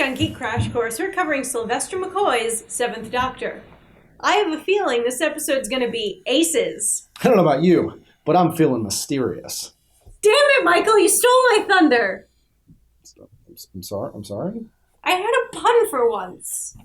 on Geek Crash Course, we're covering Sylvester McCoy's Seventh Doctor. I have a feeling this episode's gonna be aces. I don't know about you, but I'm feeling mysterious. Damn it, Michael, you stole my thunder! I'm sorry? I had a pun for once.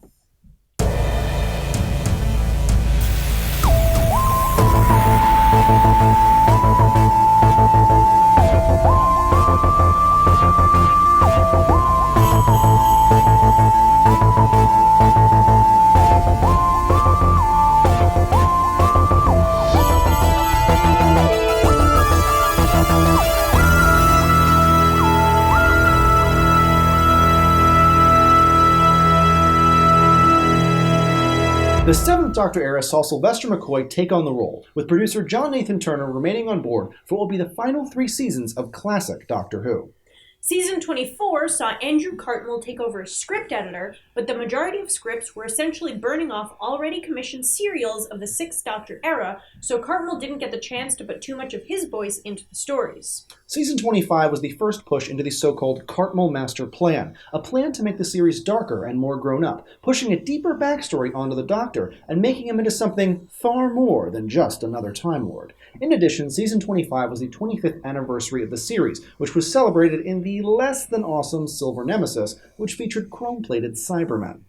The Seventh Doctor era saw Sylvester McCoy take on the role, with producer John Nathan Turner remaining on board for what will be the final 3 seasons of classic Doctor Who. Season 24 saw Andrew Cartmel take over as script editor, but the majority of scripts were essentially burning off already commissioned serials of the Sixth Doctor era, so Cartmel didn't get the chance to put too much of his voice into the stories. Season 25 was the first push into the so-called Cartmel Master Plan, a plan to make the series darker and more grown-up, pushing a deeper backstory onto the Doctor and making him into something far more than just another Time Lord. In addition, Season 25 was the 25th anniversary of the series, which was celebrated in the less-than-awesome Silver Nemesis, which featured chrome-plated Cybermen.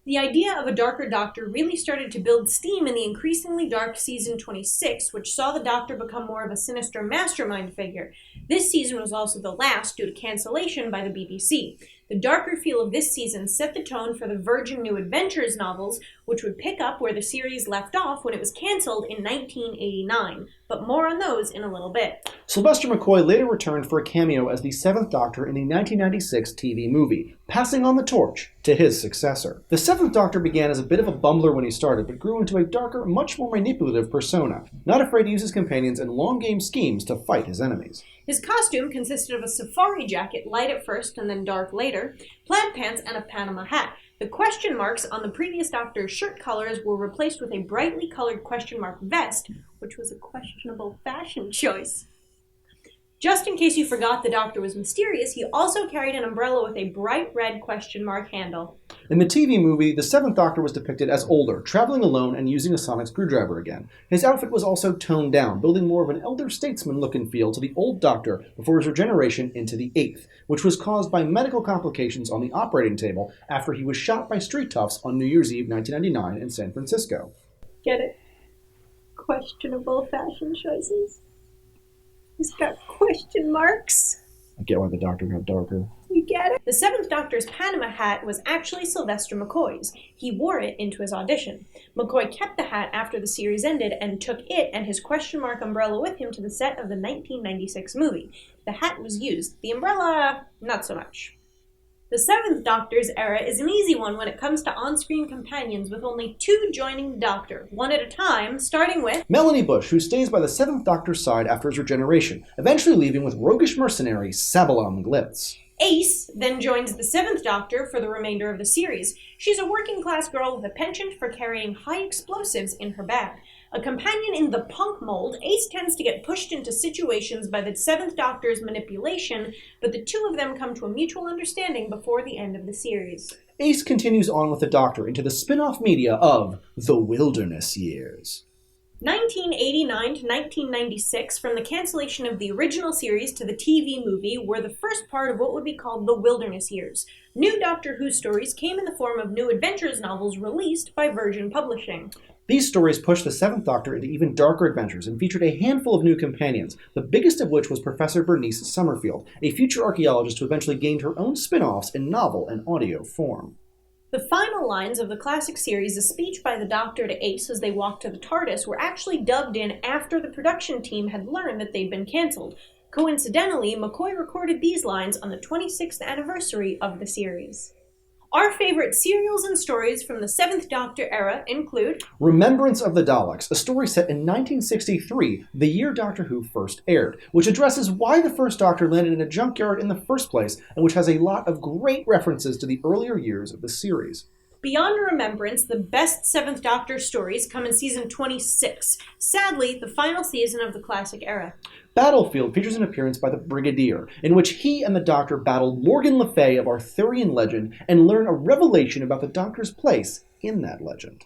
The idea of a darker Doctor really started to build steam in the increasingly dark Season 26, which saw the Doctor become more of a sinister mastermind figure. This season was also the last due to cancellation by the BBC. The darker feel of this season set the tone for the Virgin New Adventures novels, which would pick up where the series left off when it was cancelled in 1989. But more on those in a little bit. Sylvester McCoy later returned for a cameo as the Seventh Doctor in the 1996 TV movie, passing on the torch to his successor. The Seventh Doctor began as a bit of a bumbler when he started, but grew into a darker, much more manipulative persona, not afraid to use his companions in long-game schemes to fight his enemies. His costume consisted of a safari jacket, light at first and then dark later, plaid pants, and a Panama hat. The question marks on the previous Doctor's shirt collars were replaced with a brightly colored question mark vest, which was a questionable fashion choice. Just in case you forgot the Doctor was mysterious, he also carried an umbrella with a bright red question mark handle. In the TV movie, the Seventh Doctor was depicted as older, traveling alone and using a sonic screwdriver again. His outfit was also toned down, building more of an elder statesman look and feel to the old Doctor before his regeneration into the Eighth, which was caused by medical complications on the operating table after he was shot by street toughs on New Year's Eve 1999 in San Francisco. Get it? Questionable fashion choices. He's got question marks. I get why the Doctor got darker. You get it? The Seventh Doctor's Panama hat was actually Sylvester McCoy's. He wore it into his audition. McCoy kept the hat after the series ended and took it and his question mark umbrella with him to the set of the 1996 movie. The hat was used. The umbrella, not so much. The Seventh Doctor's era is an easy one when it comes to on-screen companions, with only 2 joining the Doctor, one at a time, starting with Melanie Bush, who stays by the Seventh Doctor's side after his regeneration, eventually leaving with roguish mercenary Sabalom Glitz. Ace then joins the Seventh Doctor for the remainder of the series. She's a working-class girl with a penchant for carrying high explosives in her bag. A companion in the punk mold, Ace tends to get pushed into situations by the Seventh Doctor's manipulation, but the 2 of them come to a mutual understanding before the end of the series. Ace continues on with the Doctor into the spin-off media of The Wilderness Years. 1989 to 1996, from the cancellation of the original series to the TV movie, were the first part of what would be called the Wilderness Years. New Doctor Who stories came in the form of New Adventures novels released by Virgin Publishing. These stories pushed the Seventh Doctor into even darker adventures and featured a handful of new companions, the biggest of which was Professor Bernice Summerfield, a future archaeologist who eventually gained her own spin-offs in novel and audio form. The final lines of the classic series, a speech by the Doctor to Ace as they walked to the TARDIS, were actually dubbed in after the production team had learned that they'd been cancelled. Coincidentally, McCoy recorded these lines on the 26th anniversary of the series. Our favorite serials and stories from the Seventh Doctor era include Remembrance of the Daleks, a story set in 1963, the year Doctor Who first aired, which addresses why the first Doctor landed in a junkyard in the first place, and which has a lot of great references to the earlier years of the series. Beyond Remembrance, the best Seventh Doctor stories come in season 26. Sadly, the final season of the classic era. Battlefield features an appearance by the Brigadier, in which he and the Doctor battle Morgan Le Fay of Arthurian legend and learn a revelation about the Doctor's place in that legend.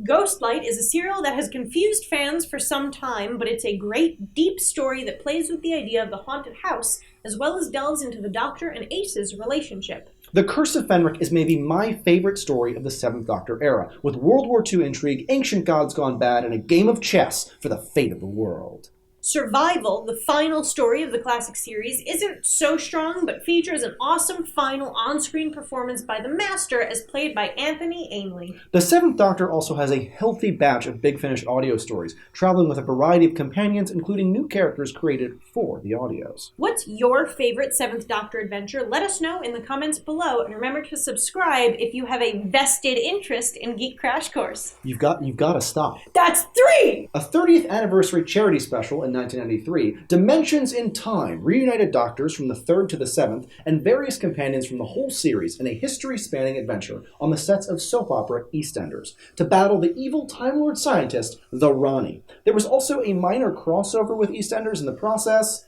Ghostlight is a serial that has confused fans for some time, but it's a great, deep story that plays with the idea of the haunted house, as well as delves into the Doctor and Ace's relationship. The Curse of Fenric is maybe my favorite story of the Seventh Doctor era, with World War II intrigue, ancient gods gone bad, and a game of chess for the fate of the world. Survival, the final story of the classic series, isn't so strong, but features an awesome final on-screen performance by the Master as played by Anthony Ainley. The Seventh Doctor also has a healthy batch of Big Finish audio stories, traveling with a variety of companions, including new characters created for the audios. What's your favorite Seventh Doctor adventure? Let us know in the comments below, and remember to subscribe if you have a vested interest in Geek Crash Course. You've got to stop. That's 3! A 30th anniversary charity special in 1993, Dimensions in Time reunited Doctors from the 3rd to the 7th and various companions from the whole series in a history-spanning adventure on the sets of soap opera EastEnders to battle the evil Time Lord scientist, the Ronnie. There was also a minor crossover with EastEnders in the process.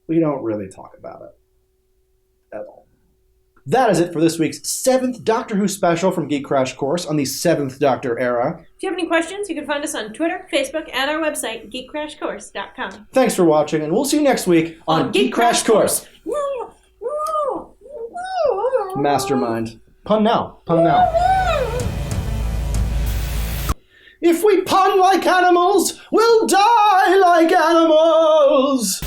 We don't really talk about it at all. That is it for this week's 7th Doctor Who special from Geek Crash Course on the 7th Doctor era. If you have any questions, you can find us on Twitter, Facebook, and our website, geekcrashcourse.com. Thanks for watching, and we'll see you next week on Geek Crash Course. Mastermind. Pun now. Pun now. If we pun like animals, we'll die like animals.